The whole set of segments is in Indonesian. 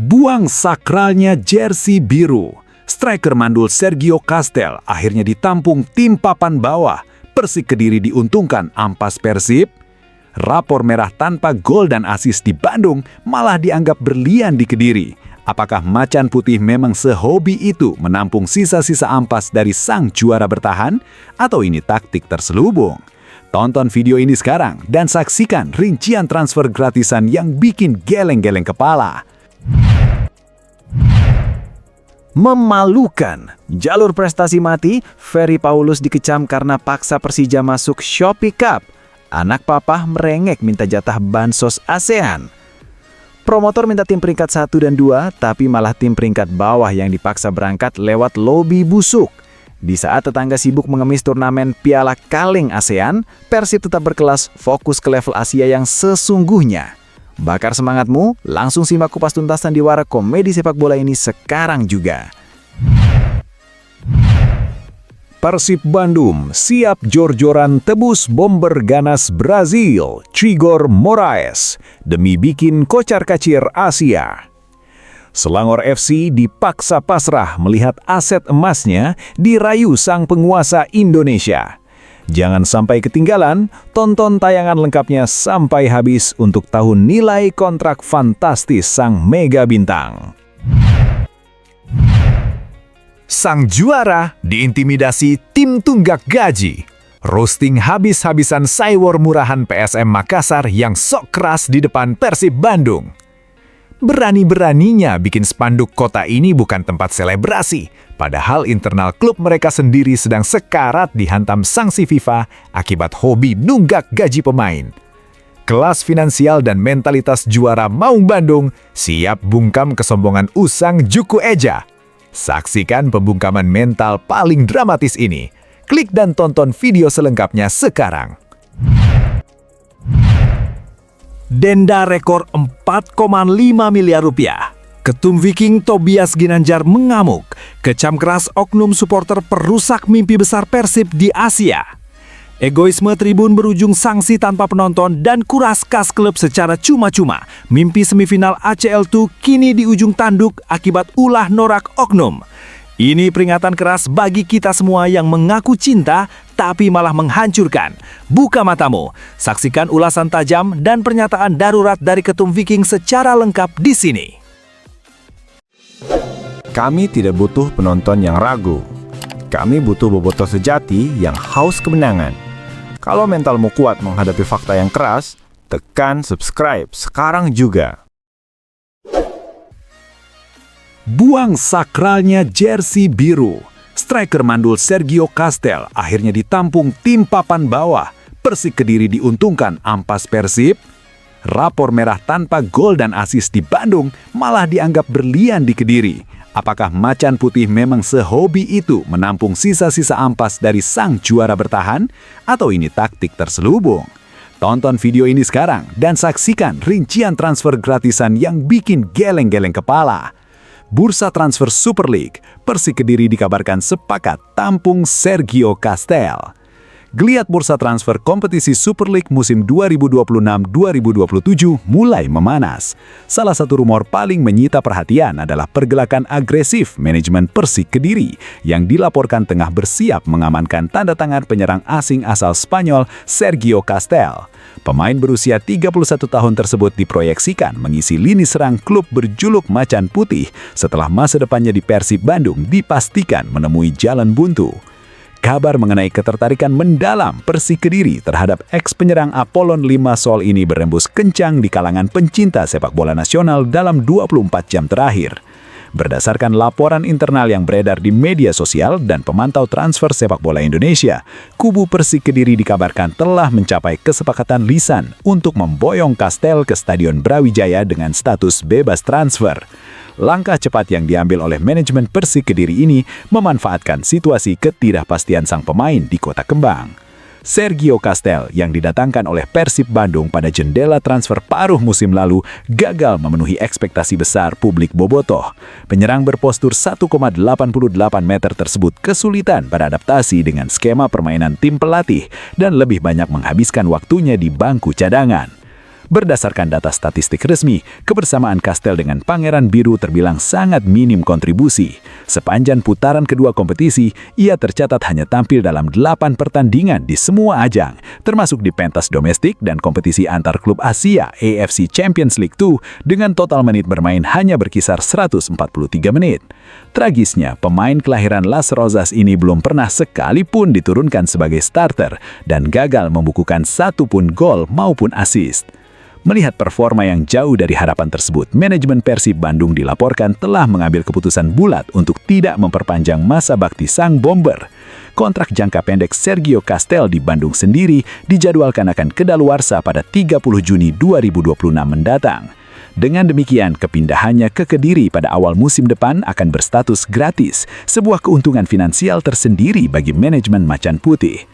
Buang sakralnya jersey biru. Striker mandul Sergio Castel akhirnya ditampung tim papan bawah. Persik Kediri diuntungkan ampas Persib. Rapor merah tanpa gol dan assist di Bandung malah dianggap berlian di Kediri. Apakah Macan Putih memang sehobi itu menampung sisa-sisa ampas dari sang juara bertahan? Atau ini taktik terselubung? Tonton video ini sekarang dan saksikan rincian transfer gratisan yang bikin geleng-geleng kepala. Memalukan. Jalur prestasi mati, Ferry Paulus dikecam karena paksa Persija masuk Shopee Cup. Anak papa merengek minta jatah bansos ASEAN. Promotor minta tim peringkat 1 dan 2, tapi malah tim peringkat bawah yang dipaksa berangkat lewat lobi busuk. Di saat tetangga sibuk mengemis turnamen Piala Kaleng ASEAN, Persib tetap berkelas fokus ke level Asia yang sesungguhnya. Bakar semangatmu, langsung simak kupas tuntas sandiwara komedi sepak bola ini sekarang juga. Persib Bandung siap jor-joran tebus bomber ganas Brazil, Trigor Moraes, demi bikin kocar-kacir Asia. Selangor FC dipaksa pasrah melihat aset emasnya dirayu sang penguasa Indonesia. Jangan sampai ketinggalan, tonton tayangan lengkapnya sampai habis untuk tahu nilai kontrak fantastis sang mega bintang. Sang juara diintimidasi tim tunggak gaji. Roasting habis-habisan Saywar murahan PSM Makassar yang sok keras di depan Persib Bandung. Berani-beraninya bikin spanduk kota ini bukan tempat selebrasi, padahal internal klub mereka sendiri sedang sekarat dihantam sanksi FIFA akibat hobi nunggak gaji pemain. Kelas finansial dan mentalitas juara Maung Bandung siap bungkam kesombongan usang Juku Eja. Saksikan pembungkaman mental paling dramatis ini. Klik dan tonton video selengkapnya sekarang. Denda rekor 4,5 miliar rupiah. Ketum Viking Tobias Ginanjar mengamuk, kecam keras oknum supporter perusak mimpi besar Persib di Asia. Egoisme tribun berujung sanksi tanpa penonton dan kuras kas klub secara cuma-cuma. Mimpi semifinal ACL2 kini di ujung tanduk akibat ulah norak oknum. Ini peringatan keras bagi kita semua yang mengaku cinta tapi malah menghancurkan. Buka matamu, saksikan ulasan tajam dan pernyataan darurat dari Ketum Viking secara lengkap di sini. Kami tidak butuh penonton yang ragu. Kami butuh bobotoh sejati yang haus kemenangan. Kalau mentalmu kuat menghadapi fakta yang keras, tekan subscribe sekarang juga. Buang sakralnya jersey biru. Striker mandul Sergio Castel akhirnya ditampung tim papan bawah. Persik Kediri diuntungkan ampas Persib. Rapor merah tanpa gol dan assist di Bandung malah dianggap berlian di Kediri. Apakah Macan Putih memang sehobi itu menampung sisa-sisa ampas dari sang juara bertahan? Atau ini taktik terselubung? Tonton video ini sekarang dan saksikan rincian transfer gratisan yang bikin geleng-geleng kepala. Bursa transfer Super League, Persik Kediri dikabarkan sepakat tampung Sergio Castel. Geliat bursa transfer kompetisi Super League musim 2026-2027 mulai memanas. Salah satu rumor paling menyita perhatian adalah pergelakan agresif manajemen Persik Kediri yang dilaporkan tengah bersiap mengamankan tanda tangan penyerang asing asal Spanyol Sergio Castel. Pemain berusia 31 tahun tersebut diproyeksikan mengisi lini serang klub berjuluk Macan Putih setelah masa depannya di Persib Bandung dipastikan menemui jalan buntu. Kabar mengenai ketertarikan mendalam Persik Kediri terhadap ex-penyerang Apollon Limassol ini berembus kencang di kalangan pencinta sepak bola nasional dalam 24 jam terakhir. Berdasarkan laporan internal yang beredar di media sosial dan pemantau transfer sepak bola Indonesia, kubu Persik Kediri dikabarkan telah mencapai kesepakatan lisan untuk memboyong Castel ke Stadion Brawijaya dengan status bebas transfer. Langkah cepat yang diambil oleh manajemen Persik Kediri ini memanfaatkan situasi ketidakpastian sang pemain di Kota Kembang. Sergio Castel yang didatangkan oleh Persib Bandung pada jendela transfer paruh musim lalu gagal memenuhi ekspektasi besar publik bobotoh. Penyerang berpostur 1,88 meter tersebut kesulitan beradaptasi dengan skema permainan tim pelatih dan lebih banyak menghabiskan waktunya di bangku cadangan. Berdasarkan data statistik resmi, kebersamaan Castel dengan Pangeran Biru terbilang sangat minim kontribusi. Sepanjang putaran kedua kompetisi, ia tercatat hanya tampil dalam 8 pertandingan di semua ajang, termasuk di pentas domestik dan kompetisi antar klub Asia AFC Champions League 2 dengan total menit bermain hanya berkisar 143 menit. Tragisnya, pemain kelahiran Las Rosas ini belum pernah sekalipun diturunkan sebagai starter dan gagal membukukan satu pun gol maupun assist. Melihat performa yang jauh dari harapan tersebut, manajemen Persib Bandung dilaporkan telah mengambil keputusan bulat untuk tidak memperpanjang masa bakti sang bomber. Kontrak jangka pendek Sergio Castel di Bandung sendiri dijadwalkan akan kedaluarsa pada 30 Juni 2026 mendatang. Dengan demikian, kepindahannya ke Kediri pada awal musim depan akan berstatus gratis, sebuah keuntungan finansial tersendiri bagi manajemen Macan Putih.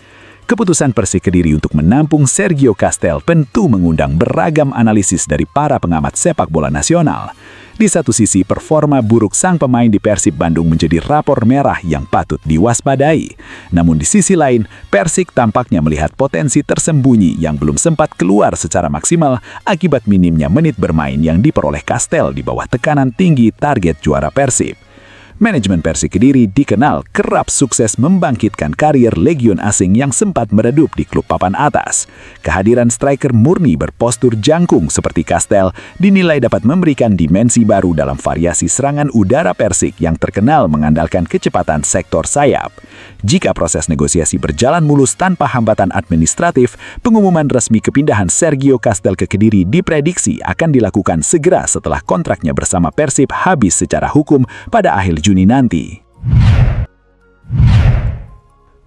Keputusan Persik Kediri untuk menampung Sergio Castel tentu mengundang beragam analisis dari para pengamat sepak bola nasional. Di satu sisi, performa buruk sang pemain di Persib Bandung menjadi rapor merah yang patut diwaspadai. Namun di sisi lain, Persik tampaknya melihat potensi tersembunyi yang belum sempat keluar secara maksimal akibat minimnya menit bermain yang diperoleh Castel di bawah tekanan tinggi target juara Persib. Manajemen Persik Kediri dikenal kerap sukses membangkitkan karier legion asing yang sempat meredup di klub papan atas. Kehadiran striker murni berpostur jangkung seperti Castel dinilai dapat memberikan dimensi baru dalam variasi serangan udara Persik yang terkenal mengandalkan kecepatan sektor sayap. Jika proses negosiasi berjalan mulus tanpa hambatan administratif, pengumuman resmi kepindahan Sergio Castel ke Kediri diprediksi akan dilakukan segera setelah kontraknya bersama Persib habis secara hukum pada akhir Juni nanti.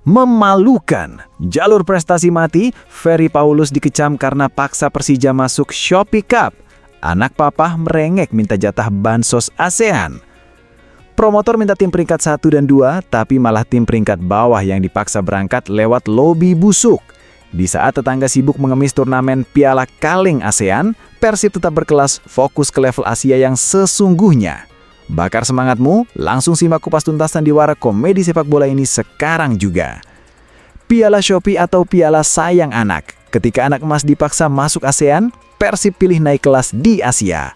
Memalukan. Jalur prestasi mati, Ferry Paulus dikecam karena paksa Persija masuk Shopee Cup. Anak papa merengek minta jatah bansos ASEAN. Promotor minta tim peringkat 1 dan 2, tapi malah tim peringkat bawah yang dipaksa berangkat lewat lobi busuk. Di saat tetangga sibuk mengemis turnamen Piala Kaleng ASEAN, Persib tetap berkelas fokus ke level Asia yang sesungguhnya. Bakar semangatmu, langsung simak kupas tuntasan di Wara Komedi Sepak Bola ini sekarang juga. Piala Shopee atau Piala Sayang Anak. Ketika anak emas dipaksa masuk ASEAN, Persib pilih naik kelas di Asia.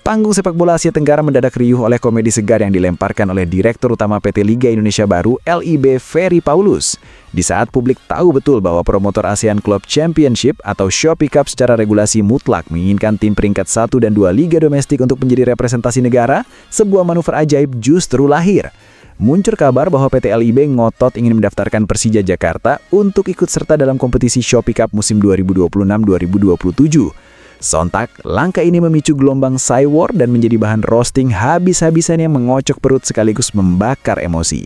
Panggung sepak bola Asia Tenggara mendadak riuh oleh komedi segar yang dilemparkan oleh Direktur Utama PT Liga Indonesia Baru (LIB) Ferry Paulus. Di saat publik tahu betul bahwa promotor ASEAN Club Championship atau Shopee Cup secara regulasi mutlak menginginkan tim peringkat 1 dan 2 Liga Domestik untuk menjadi representasi negara, sebuah manuver ajaib justru lahir. Muncul kabar bahwa PT LIB ngotot ingin mendaftarkan Persija Jakarta untuk ikut serta dalam kompetisi Shopee Cup musim 2026-2027. Sontak, langkah ini memicu gelombang cywar dan menjadi bahan roasting habis-habisan yang mengocok perut sekaligus membakar emosi.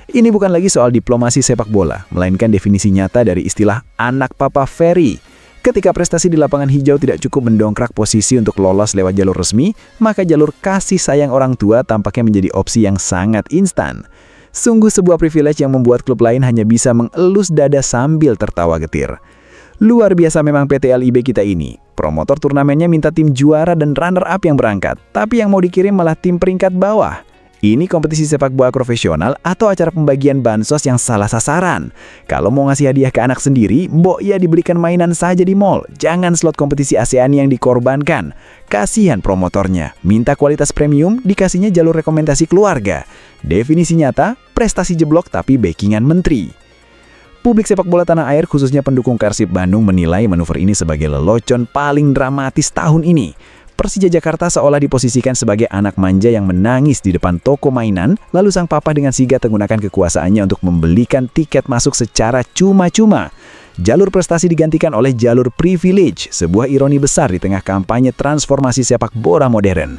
Ini bukan lagi soal diplomasi sepak bola, melainkan definisi nyata dari istilah anak papa Ferry. Ketika prestasi di lapangan hijau tidak cukup mendongkrak posisi untuk lolos lewat jalur resmi, maka jalur kasih sayang orang tua tampaknya menjadi opsi yang sangat instan. Sungguh sebuah privilege yang membuat klub lain hanya bisa mengelus dada sambil tertawa getir. Luar biasa memang PT LIB kita ini. Promotor turnamennya minta tim juara dan runner-up yang berangkat, tapi yang mau dikirim malah tim peringkat bawah. Ini kompetisi sepak bola profesional atau acara pembagian bansos yang salah sasaran. Kalau mau ngasih hadiah ke anak sendiri, mbok ya dibelikan mainan saja di mall. Jangan slot kompetisi ASEAN yang dikorbankan. Kasihan promotornya, minta kualitas premium, dikasihnya jalur rekomendasi keluarga. Definisi nyata, prestasi jeblok tapi backingan menteri. Publik sepak bola tanah air khususnya pendukung Persib Bandung menilai manuver ini sebagai lelucon paling dramatis tahun ini. Persija Jakarta seolah diposisikan sebagai anak manja yang menangis di depan toko mainan, lalu sang papa dengan sigap menggunakan kekuasaannya untuk membelikan tiket masuk secara cuma-cuma. Jalur prestasi digantikan oleh jalur privilege, sebuah ironi besar di tengah kampanye transformasi sepak bola modern.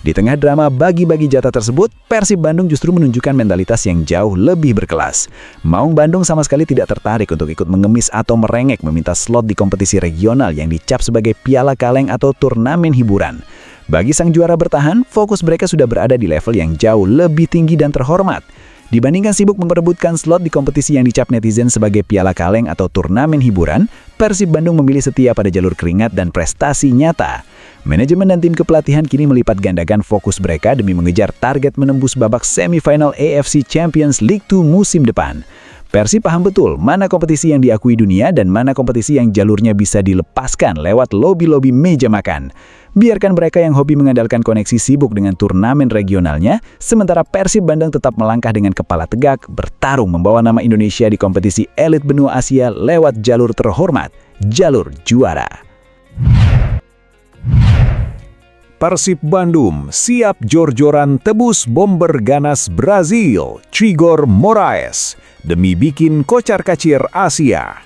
Di tengah drama bagi-bagi jatah tersebut, Persib Bandung justru menunjukkan mentalitas yang jauh lebih berkelas. Maung Bandung sama sekali tidak tertarik untuk ikut mengemis atau merengek meminta slot di kompetisi regional yang dicap sebagai Piala Kaleng atau turnamen hiburan. Bagi sang juara bertahan, fokus mereka sudah berada di level yang jauh lebih tinggi dan terhormat. Dibandingkan sibuk memperebutkan slot di kompetisi yang dicap netizen sebagai piala kaleng atau turnamen hiburan, Persib Bandung memilih setia pada jalur keringat dan prestasi nyata. Manajemen dan tim kepelatihan kini melipat gandakan fokus mereka demi mengejar target menembus babak semifinal AFC Champions League 2 musim depan. Persib paham betul mana kompetisi yang diakui dunia dan mana kompetisi yang jalurnya bisa dilepaskan lewat lobi-lobi meja makan. Biarkan mereka yang hobi mengandalkan koneksi sibuk dengan turnamen regionalnya, sementara Persib Bandung tetap melangkah dengan kepala tegak, bertarung membawa nama Indonesia di kompetisi elit benua Asia lewat jalur terhormat, jalur juara. Persib Bandung siap jor-joran tebus bomber ganas Brazil, Trigor Moraes, demi bikin kocar-kacir Asia.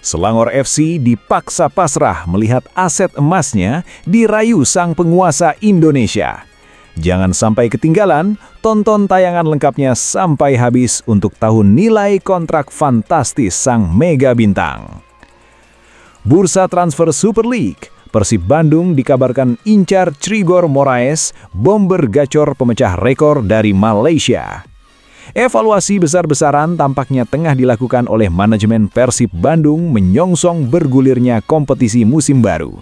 Selangor FC dipaksa pasrah melihat aset emasnya dirayu sang penguasa Indonesia. Jangan sampai ketinggalan, tonton tayangan lengkapnya sampai habis untuk tahu nilai kontrak fantastis sang mega bintang. Bursa transfer Super League, Persib Bandung dikabarkan incar Trigor Moraes, bomber gacor pemecah rekor dari Malaysia. Evaluasi besar-besaran tampaknya tengah dilakukan oleh manajemen Persib Bandung menyongsong bergulirnya kompetisi musim baru.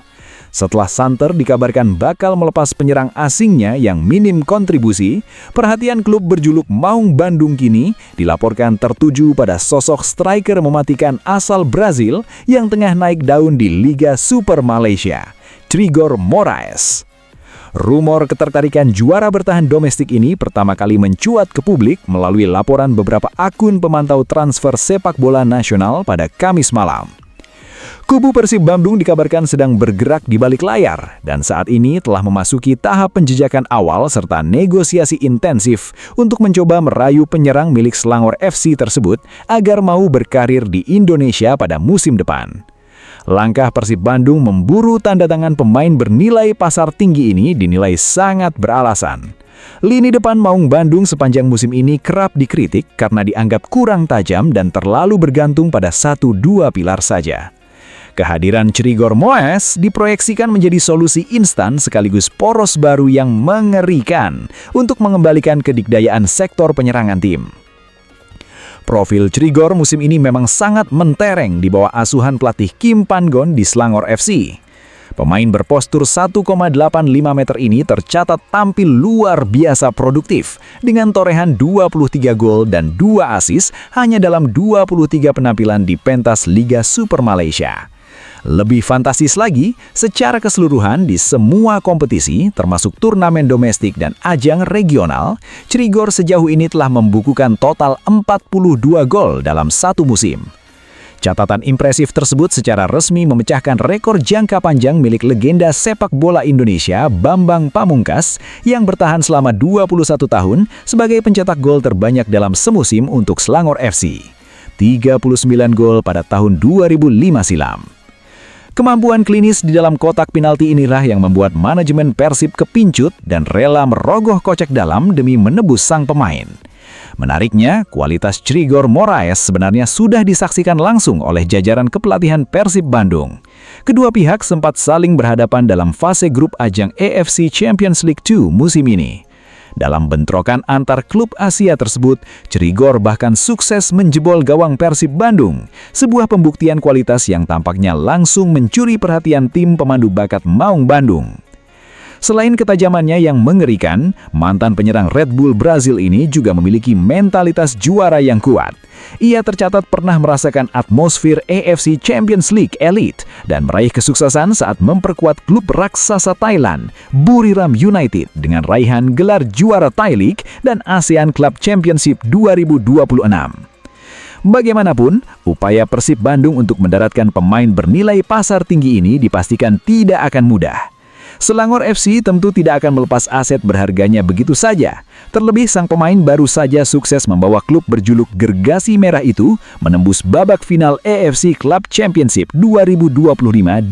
Setelah Santer dikabarkan bakal melepas penyerang asingnya yang minim kontribusi, perhatian klub berjuluk Maung Bandung kini dilaporkan tertuju pada sosok striker mematikan asal Brazil yang tengah naik daun di Liga Super Malaysia, Trigor Moraes. Rumor ketertarikan juara bertahan domestik ini pertama kali mencuat ke publik melalui laporan beberapa akun pemantau transfer sepak bola nasional pada Kamis malam. Kubu Persib Bandung dikabarkan sedang bergerak di balik layar dan saat ini telah memasuki tahap penjejakan awal serta negosiasi intensif untuk mencoba merayu penyerang milik Selangor FC tersebut agar mau berkarir di Indonesia pada musim depan. Langkah Persib Bandung memburu tanda tangan pemain bernilai pasar tinggi ini dinilai sangat beralasan. Lini depan Maung Bandung sepanjang musim ini kerap dikritik karena dianggap kurang tajam dan terlalu bergantung pada 1-2 pilar saja. Kehadiran Trigor Moraes diproyeksikan menjadi solusi instan sekaligus poros baru yang mengerikan untuk mengembalikan kedikdayaan sektor penyerangan tim. Profil Trigor musim ini memang sangat mentereng di bawah asuhan pelatih Kim Pan-gon di Selangor FC. Pemain berpostur 1,85 meter ini tercatat tampil luar biasa produktif dengan torehan 23 gol dan 2 assist hanya dalam 23 penampilan di pentas Liga Super Malaysia. Lebih fantastis lagi, secara keseluruhan di semua kompetisi, termasuk turnamen domestik dan ajang regional, Trigor sejauh ini telah membukukan total 42 gol dalam satu musim. Catatan impresif tersebut secara resmi memecahkan rekor jangka panjang milik legenda sepak bola Indonesia Bambang Pamungkas yang bertahan selama 21 tahun sebagai pencetak gol terbanyak dalam semusim untuk Selangor FC. 39 gol pada tahun 2005 silam. Kemampuan klinis di dalam kotak penalti inilah yang membuat manajemen Persib kepincut dan rela merogoh kocek dalam demi menebus sang pemain. Menariknya, kualitas Trigor Moraes sebenarnya sudah disaksikan langsung oleh jajaran kepelatihan Persib Bandung. Kedua pihak sempat saling berhadapan dalam fase grup ajang AFC Champions League 2 musim ini. Dalam bentrokan antar klub Asia tersebut, Trigor bahkan sukses menjebol gawang Persib Bandung, sebuah pembuktian kualitas yang tampaknya langsung mencuri perhatian tim pemandu bakat Maung Bandung. Selain ketajamannya yang mengerikan, mantan penyerang Red Bull Brazil ini juga memiliki mentalitas juara yang kuat. Ia tercatat pernah merasakan atmosfer AFC Champions League Elite dan meraih kesuksesan saat memperkuat klub raksasa Thailand, Buriram United, dengan raihan gelar juara Thai League dan ASEAN Club Championship 2026. Bagaimanapun, upaya Persib Bandung untuk mendaratkan pemain bernilai pasar tinggi ini dipastikan tidak akan mudah. Selangor FC tentu tidak akan melepas aset berharganya begitu saja. Terlebih sang pemain baru saja sukses membawa klub berjuluk Gergasi Merah itu menembus babak final AFC Club Championship 2025-2026.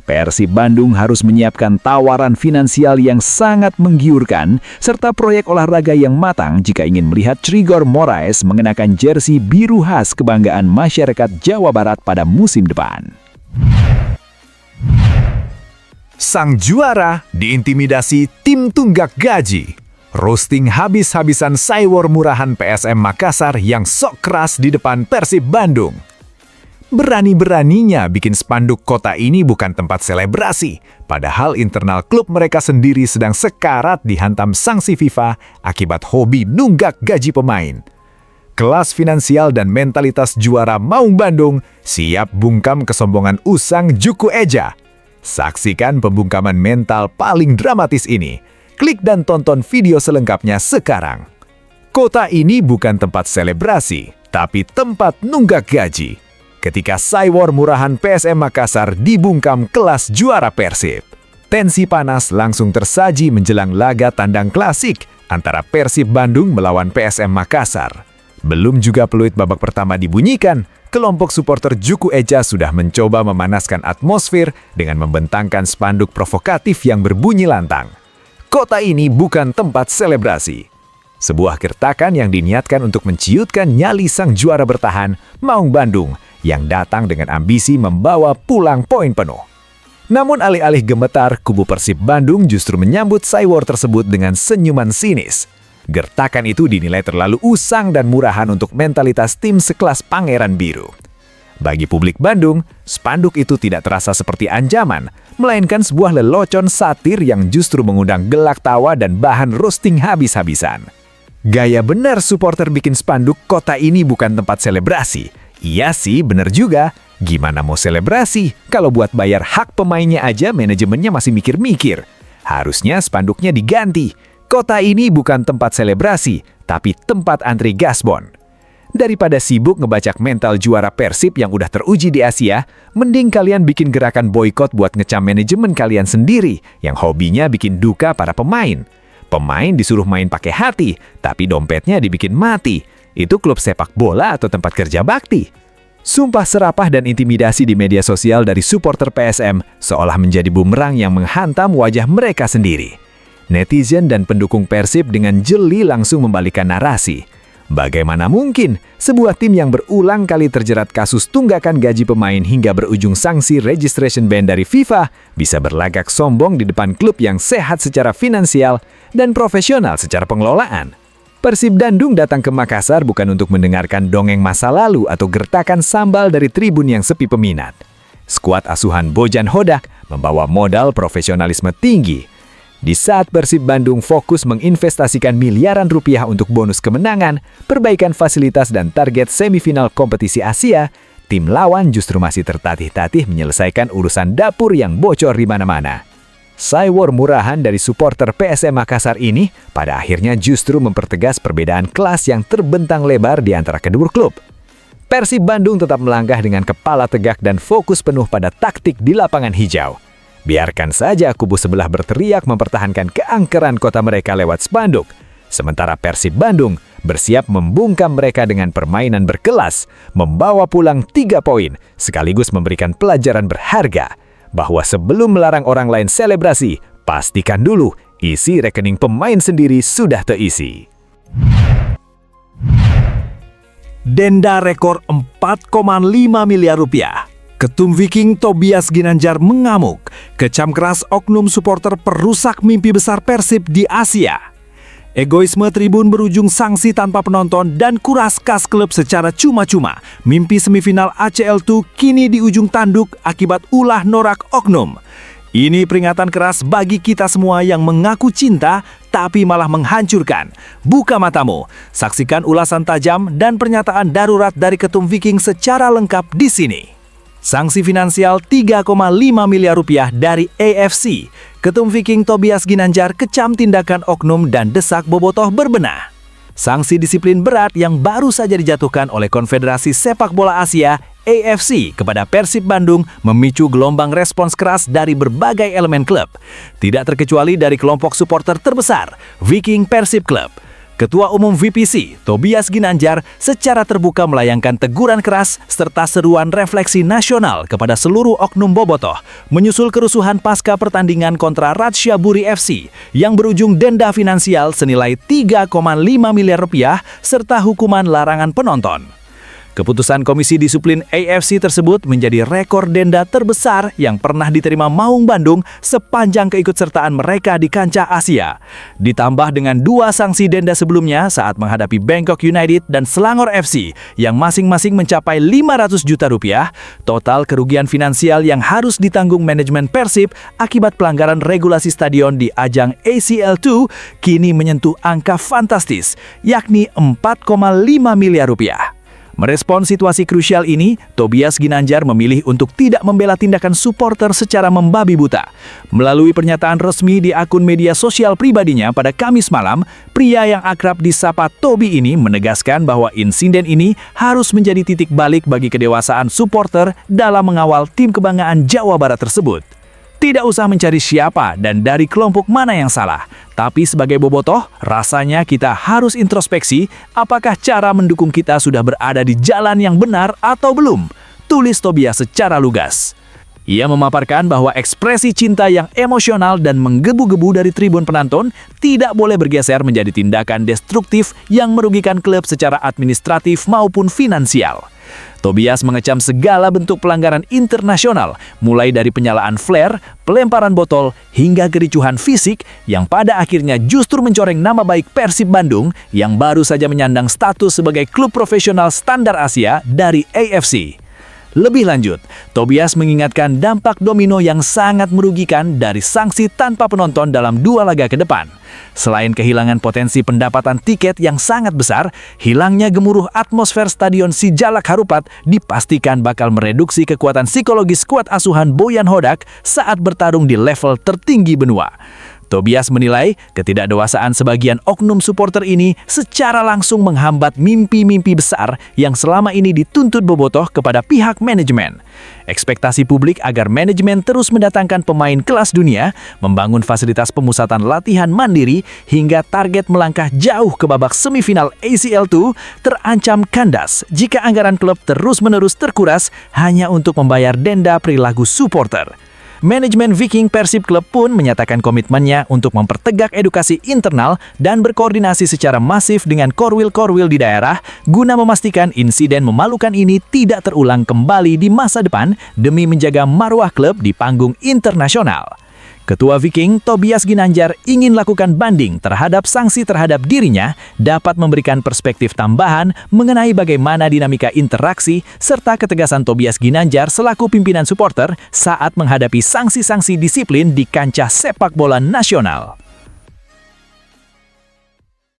Persib Bandung harus menyiapkan tawaran finansial yang sangat menggiurkan serta proyek olahraga yang matang jika ingin melihat Trigor Moraes mengenakan jersey biru khas kebanggaan masyarakat Jawa Barat pada musim depan. Sang juara diintimidasi tim tunggak gaji. Roasting habis-habisan Cywar murahan PSM Makassar yang sok keras di depan Persib Bandung. Berani-beraninya bikin spanduk kota ini bukan tempat selebrasi, padahal internal klub mereka sendiri sedang sekarat dihantam sanksi FIFA akibat hobi nunggak gaji pemain. Kelas finansial dan mentalitas juara Maung Bandung siap bungkam kesombongan usang Juku Eja. Saksikan pembungkaman mental paling dramatis ini. Klik dan tonton video selengkapnya sekarang. Kota ini bukan tempat selebrasi, tapi tempat nunggak gaji. Ketika Cywar murahan PSM Makassar dibungkam kelas juara Persib. Tensi panas langsung tersaji menjelang laga tandang klasik antara Persib Bandung melawan PSM Makassar. Belum juga peluit babak pertama dibunyikan, kelompok supporter Juku Eja sudah mencoba memanaskan atmosfer dengan membentangkan spanduk provokatif yang berbunyi lantang. Kota ini bukan tempat selebrasi. Sebuah gertakan yang diniatkan untuk menciutkan nyali sang juara bertahan, Maung Bandung, yang datang dengan ambisi membawa pulang poin penuh. Namun alih-alih gemetar, kubu Persib Bandung justru menyambut Cywar tersebut dengan senyuman sinis. Gertakan itu dinilai terlalu usang dan murahan untuk mentalitas tim sekelas Pangeran Biru. Bagi publik Bandung, spanduk itu tidak terasa seperti ancaman, melainkan sebuah lelucon satir yang justru mengundang gelak tawa dan bahan roasting habis-habisan. Gaya benar supporter bikin spanduk kota ini bukan tempat selebrasi. Iya sih, bener juga. Gimana mau selebrasi kalau buat bayar hak pemainnya aja manajemennya masih mikir-mikir. Harusnya spanduknya diganti. Kota ini bukan tempat selebrasi, tapi tempat antri gasbon. Daripada sibuk ngebacak mental juara Persib yang udah teruji di Asia, mending kalian bikin gerakan boykot buat ngecam manajemen kalian sendiri yang hobinya bikin duka para pemain. Pemain disuruh main pakai hati, tapi dompetnya dibikin mati. Itu klub sepak bola atau tempat kerja bakti? Sumpah serapah dan intimidasi di media sosial dari supporter PSM seolah menjadi bumerang yang menghantam wajah mereka sendiri. Netizen dan pendukung Persib dengan jeli langsung membalikkan narasi. Bagaimana mungkin sebuah tim yang berulang kali terjerat kasus tunggakan gaji pemain hingga berujung sanksi registration ban dari FIFA bisa berlagak sombong di depan klub yang sehat secara finansial dan profesional secara pengelolaan? Persib Bandung datang ke Makassar bukan untuk mendengarkan dongeng masa lalu atau gertakan sambal dari tribun yang sepi peminat. Skuad asuhan Bojan Hodak membawa modal profesionalisme tinggi. Di saat Persib Bandung fokus menginvestasikan miliaran rupiah untuk bonus kemenangan, perbaikan fasilitas dan target semifinal kompetisi Asia, tim lawan justru masih tertatih-tatih menyelesaikan urusan dapur yang bocor di mana-mana. Cywar murahan dari supporter PSM Makassar ini pada akhirnya justru mempertegas perbedaan kelas yang terbentang lebar di antara kedua klub. Persib Bandung tetap melangkah dengan kepala tegak dan fokus penuh pada taktik di lapangan hijau. Biarkan saja kubu sebelah berteriak mempertahankan keangkeran kota mereka lewat spanduk. Sementara Persib Bandung bersiap membungkam mereka dengan permainan berkelas, membawa pulang 3 poin, sekaligus memberikan pelajaran berharga. Bahwa sebelum melarang orang lain selebrasi, pastikan dulu isi rekening pemain sendiri sudah terisi. Denda rekor 4,5 miliar rupiah. Ketum Viking Tobias Ginanjar mengamuk, kecam keras oknum supporter perusak mimpi besar Persib di Asia. Egoisme tribun berujung sanksi tanpa penonton dan kuras kas klub secara cuma-cuma. Mimpi semifinal ACL2 kini di ujung tanduk akibat ulah norak oknum. Ini peringatan keras bagi kita semua yang mengaku cinta tapi malah menghancurkan. Buka matamu, saksikan ulasan tajam dan pernyataan darurat dari Ketum Viking secara lengkap di sini. Sanksi finansial 3,5 miliar rupiah dari AFC. Ketum Viking Tobias Ginanjar kecam tindakan oknum dan desak bobotoh berbenah. Sanksi disiplin berat yang baru saja dijatuhkan oleh Konfederasi Sepak Bola Asia AFC kepada Persib Bandung memicu gelombang respons keras dari berbagai elemen klub. Tidak terkecuali dari kelompok supporter terbesar, Viking Persib Club. Ketua Umum VPC, Tobias Ginanjar, secara terbuka melayangkan teguran keras serta seruan refleksi nasional kepada seluruh oknum bobotoh, menyusul kerusuhan pasca pertandingan kontra Ratchaburi FC yang berujung denda finansial senilai 3,5 miliar rupiah serta hukuman larangan penonton. Keputusan Komisi Disiplin AFC tersebut menjadi rekor denda terbesar yang pernah diterima Maung Bandung sepanjang keikutsertaan mereka di kancah Asia. Ditambah dengan 2 sanksi denda sebelumnya saat menghadapi Bangkok United dan Selangor FC yang masing-masing mencapai 500 juta rupiah, total kerugian finansial yang harus ditanggung manajemen Persib akibat pelanggaran regulasi stadion di ajang ACL2 kini menyentuh angka fantastis, yakni 4,5 miliar rupiah. Merespon situasi krusial ini, Tobias Ginanjar memilih untuk tidak membela tindakan supporter secara membabi buta. Melalui pernyataan resmi di akun media sosial pribadinya pada Kamis malam, pria yang akrab disapa Tobi ini menegaskan bahwa insiden ini harus menjadi titik balik bagi kedewasaan supporter dalam mengawal tim kebanggaan Jawa Barat tersebut. Tidak usah mencari siapa dan dari kelompok mana yang salah. Tapi sebagai bobotoh, rasanya kita harus introspeksi apakah cara mendukung kita sudah berada di jalan yang benar atau belum. Tulis Tobias secara lugas. Ia memaparkan bahwa ekspresi cinta yang emosional dan menggebu-gebu dari tribun penonton tidak boleh bergeser menjadi tindakan destruktif yang merugikan klub secara administratif maupun finansial. Tobias mengecam segala bentuk pelanggaran internasional, mulai dari penyalaan flare, pelemparan botol, hingga kericuhan fisik yang pada akhirnya justru mencoreng nama baik Persib Bandung yang baru saja menyandang status sebagai klub profesional standar Asia dari AFC. Lebih lanjut, Tobias mengingatkan dampak domino yang sangat merugikan dari sanksi tanpa penonton dalam 2 laga ke depan. Selain kehilangan potensi pendapatan tiket yang sangat besar, hilangnya gemuruh atmosfer Stadion Sijalak Harupat dipastikan bakal mereduksi kekuatan psikologis skuad asuhan Boyan Hodak saat bertarung di level tertinggi benua. Tobias menilai ketidakdewasaan sebagian oknum supporter ini secara langsung menghambat mimpi-mimpi besar yang selama ini dituntut bobotoh kepada pihak manajemen. Ekspektasi publik agar manajemen terus mendatangkan pemain kelas dunia, membangun fasilitas pemusatan latihan mandiri, hingga target melangkah jauh ke babak semifinal ACL2 terancam kandas jika anggaran klub terus-menerus terkuras hanya untuk membayar denda perilaku supporter. Manajemen Viking Persib Club pun menyatakan komitmennya untuk mempertegak edukasi internal dan berkoordinasi secara masif dengan korwil-korwil di daerah guna memastikan insiden memalukan ini tidak terulang kembali di masa depan demi menjaga marwah klub di panggung internasional. Ketua Viking, Tobias Ginanjar, ingin lakukan banding terhadap sanksi terhadap dirinya dapat memberikan perspektif tambahan mengenai bagaimana dinamika interaksi serta ketegasan Tobias Ginanjar selaku pimpinan supporter saat menghadapi sanksi-sanksi disiplin di kancah sepak bola nasional.